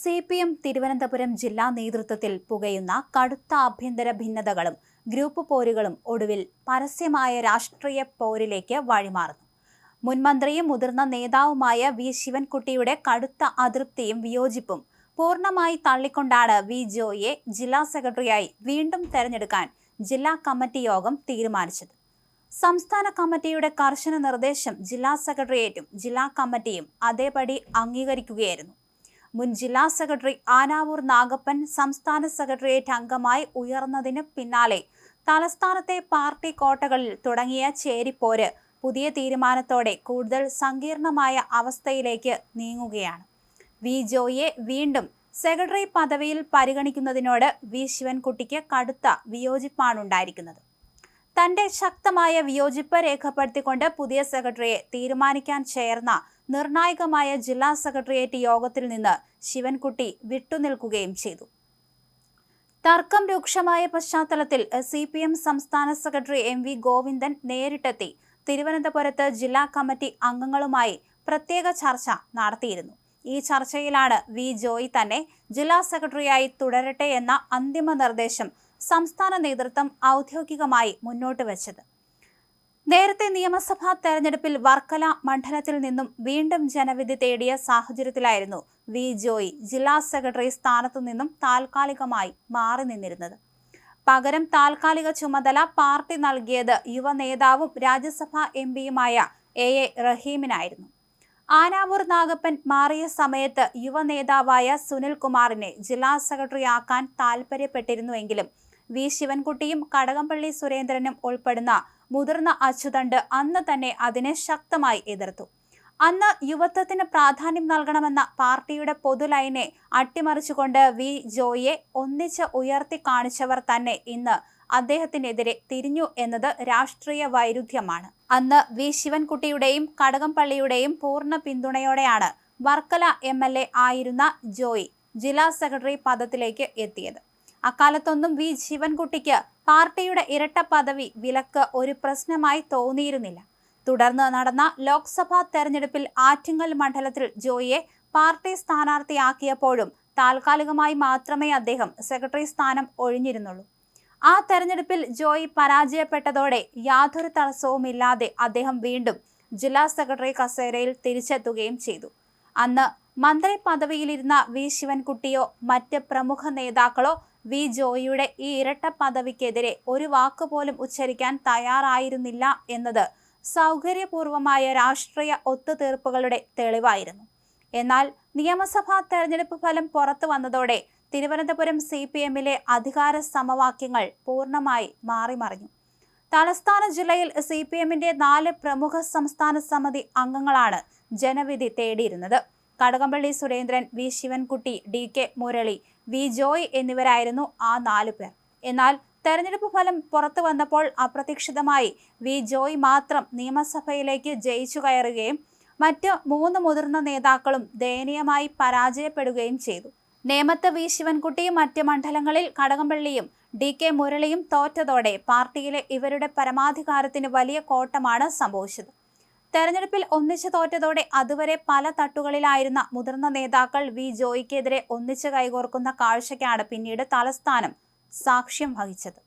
CPM Thiruvananthapuram ജില്ലാ നേതൃത്വത്തിൽ പുകയുന്ന കടുത്ത ആഭ്യന്തര ഭിന്നതകളും ഗ്രൂപ്പ് പോരുകളും ഒടുവിൽ പരസ്യമായ രാഷ്ട്രീയ പോരിലേക്ക് വഴിമാറുന്നു. മുൻമന്ത്രിയും മുതിർന്ന നേതാവുമായ വി ശിവൻകുട്ടിയുടെ കടുത്ത അതൃപ്തിയും വിയോജിപ്പും പൂർണ്ണമായി തള്ളിക്കൊണ്ടാണ് വി ജോയിയെ ജില്ലാ സെക്രട്ടറിയായി വീണ്ടും തെരഞ്ഞെടുക്കാൻ ജില്ലാ കമ്മിറ്റി യോഗം തീരുമാനിച്ചത്. സംസ്ഥാന കമ്മിറ്റിയുടെ കർശന നിർദ്ദേശം ജില്ലാ സെക്രട്ടേറിയറ്റും ജില്ലാ കമ്മിറ്റിയും അതേപടി അംഗീകരിക്കുകയായിരുന്നു. മുൻ ജില്ലാ സെക്രട്ടറി ആനാവൂർ നാഗപ്പൻ സംസ്ഥാന സെക്രട്ടേറിയറ്റ് അംഗമായി ഉയർന്നതിന് പിന്നാലെ തലസ്ഥാനത്തെ പാർട്ടി കോട്ടകളിൽ തുടങ്ങിയ ചേരിപ്പോര് പുതിയ തീരുമാനത്തോടെ കൂടുതൽ സങ്കീർണമായ അവസ്ഥയിലേക്ക് നീങ്ങുകയാണ്. വി ജോയിയെ വീണ്ടും സെക്രട്ടറി പദവിയിൽ പരിഗണിക്കുന്നതിനോട് വി ശിവൻകുട്ടിക്ക് കടുത്ത വിയോജിപ്പാണുണ്ടായിരിക്കുന്നത്. തന്റെ ശക്തമായ വിയോജിപ്പ് രേഖപ്പെടുത്തിക്കൊണ്ട് പുതിയ സെക്രട്ടറിയെ തീരുമാനിക്കാൻ ചേർന്ന നിർണായകമായ ജില്ലാ സെക്രട്ടേറിയറ്റ് യോഗത്തിൽ നിന്ന് ശിവൻകുട്ടി വിട്ടുനിൽക്കുകയും ചെയ്തു. തർക്കം രൂക്ഷമായ പശ്ചാത്തലത്തിൽ CPM സംസ്ഥാന സെക്രട്ടറി MV ഗോവിന്ദൻ നേരിട്ടെത്തി തിരുവനന്തപുരത്ത് ജില്ലാ കമ്മിറ്റി അംഗങ്ങളുമായി പ്രത്യേക ചർച്ച നടത്തിയിരുന്നു. ഈ ചർച്ചയിലാണ് വി ജോയി തന്നെ ജില്ലാ സെക്രട്ടറിയായി തുടരട്ടെ എന്ന അന്തിമ നിർദ്ദേശം സംസ്ഥാന നേതൃത്വം ഔദ്യോഗികമായി മുന്നോട്ട് വെച്ചത്. നേരത്തെ നിയമസഭാ തെരഞ്ഞെടുപ്പിൽ വർക്കല മണ്ഡലത്തിൽ നിന്നും വീണ്ടും ജനവിധി തേടിയ സാഹചര്യത്തിലായിരുന്നു വി ജോയി ജില്ലാ സെക്രട്ടറി സ്ഥാനത്തു നിന്നും താൽക്കാലികമായി മാറി നിന്നിരുന്നത്. പകരം താൽക്കാലിക ചുമതല പാർട്ടി നൽകിയത് യുവ നേതാവും രാജ്യസഭാ MPയുമായ AA റഹീമിനായിരുന്നു. ആനാവൂർ നാഗപ്പൻ മാറിയ സമയത്ത് യുവ നേതാവായ സുനിൽ കുമാറിനെ ജില്ലാ സെക്രട്ടറി ആക്കാൻ താൽപര്യപ്പെട്ടിരുന്നുവെങ്കിലും വി ശിവൻകുട്ടിയും കടകംപള്ളി സുരേന്ദ്രനും ഉൾപ്പെടുന്ന മുതിർന്ന അച്ചുതണ്ട് അന്ന് തന്നെ അതിനെ ശക്തമായി എതിർത്തു. അന്ന് യുവത്വത്തിന് പ്രാധാന്യം നൽകണമെന്ന പാർട്ടിയുടെ പൊതുലൈനെ അട്ടിമറിച്ചുകൊണ്ട് വി ജോയിയെ ഒന്നിച്ച് ഉയർത്തി കാണിച്ചവർ തന്നെ ഇന്ന് അദ്ദേഹത്തിനെതിരെ തിരിഞ്ഞു എന്നത് രാഷ്ട്രീയ വൈരുദ്ധ്യമാണ്. അന്ന് വി ശിവൻകുട്ടിയുടെയും കടകംപള്ളിയുടെയും പൂർണ്ണ പിന്തുണയോടെയാണ് വർക്കല MLA ആയിരുന്ന ജോയി ജില്ലാ സെക്രട്ടറി പദത്തിലേക്ക് എത്തിയത്. അക്കാലത്തൊന്നും വി ശിവൻകുട്ടിക്ക് പാർട്ടിയുടെ ഇരട്ട പദവി വിലക്ക് ഒരു പ്രശ്നമായി തോന്നിയിരുന്നില്ല. തുടർന്ന് നടന്ന ലോക്സഭാ തെരഞ്ഞെടുപ്പിൽ ആറ്റിങ്ങൽ മണ്ഡലത്തിൽ ജോയിയെ പാർട്ടി സ്ഥാനാർത്ഥിയാക്കിയപ്പോഴും താൽക്കാലികമായി മാത്രമേ അദ്ദേഹം സെക്രട്ടറി സ്ഥാനം ഒഴിഞ്ഞിരുന്നുള്ളൂ. ആ തെരഞ്ഞെടുപ്പിൽ ജോയി പരാജയപ്പെട്ടതോടെ യാതൊരു തടസ്സവുമില്ലാതെ അദ്ദേഹം വീണ്ടും ജില്ലാ സെക്രട്ടറി കസേരയിൽ തിരിച്ചെത്തുകയും ചെയ്തു. അന്ന് മന്ത്രി പദവിയിലിരുന്ന വി ശിവൻകുട്ടിയോ മറ്റ് പ്രമുഖ നേതാക്കളോ വി ജോയിയുടെ ഈ ഇരട്ട പദവിക്കെതിരെ ഒരു വാക്കുപോലും ഉച്ചരിക്കാൻ തയ്യാറായിരുന്നില്ല എന്നത് സൗകര്യപൂർവമായ രാഷ്ട്രീയ ഒത്തുതീർപ്പുകളുടെ തെളിവായിരുന്നു. എന്നാൽ നിയമസഭാ തെരഞ്ഞെടുപ്പ് ഫലം പുറത്തു വന്നതോടെ തിരുവനന്തപുരം CPMലെ അധികാര സമവാക്യങ്ങൾ പൂർണ്ണമായി മാറിമറിഞ്ഞു. തലസ്ഥാന ജില്ലയിൽ CPMന്റെ 4 പ്രമുഖ സംസ്ഥാന സമിതി അംഗങ്ങളാണ് ജനവിധി തേടിയിരുന്നത്. Kadakampally Surendran, V Sivankutty, DK Murali, V Joy എന്നിവരായിരുന്നു ആ 4 പേർ. എന്നാൽ തെരഞ്ഞെടുപ്പ് ഫലം പുറത്തു വന്നപ്പോൾ അപ്രതീക്ഷിതമായി വി ജോയ് മാത്രം നിയമസഭയിലേക്ക് ജയിച്ചു കയറുകയും മറ്റ് 3 മുതിർന്ന നേതാക്കളും ദയനീയമായി പരാജയപ്പെടുകയും ചെയ്തു. നേമത്ത് വി ശിവൻകുട്ടിയും മറ്റ് മണ്ഡലങ്ങളിൽ കടകംപള്ളിയും DK മുരളിയും തോറ്റതോടെ പാർട്ടിയിലെ ഇവരുടെ പരമാധികാരത്തിന് വലിയ കോട്ടമാണ് സംഭവിച്ചത്. തെരഞ്ഞെടുപ്പിൽ ഒന്നിച്ചു തോറ്റതോടെ അതുവരെ പല തട്ടുകളിലായിരുന്ന മുതിർന്ന നേതാക്കൾ വി ജോയിക്കെതിരെ ഒന്നിച്ച് കൈകോർക്കുന്ന കാഴ്ചയ്ക്കാണ് പിന്നീട് തലസ്ഥാനം സാക്ഷ്യം വഹിച്ചത്.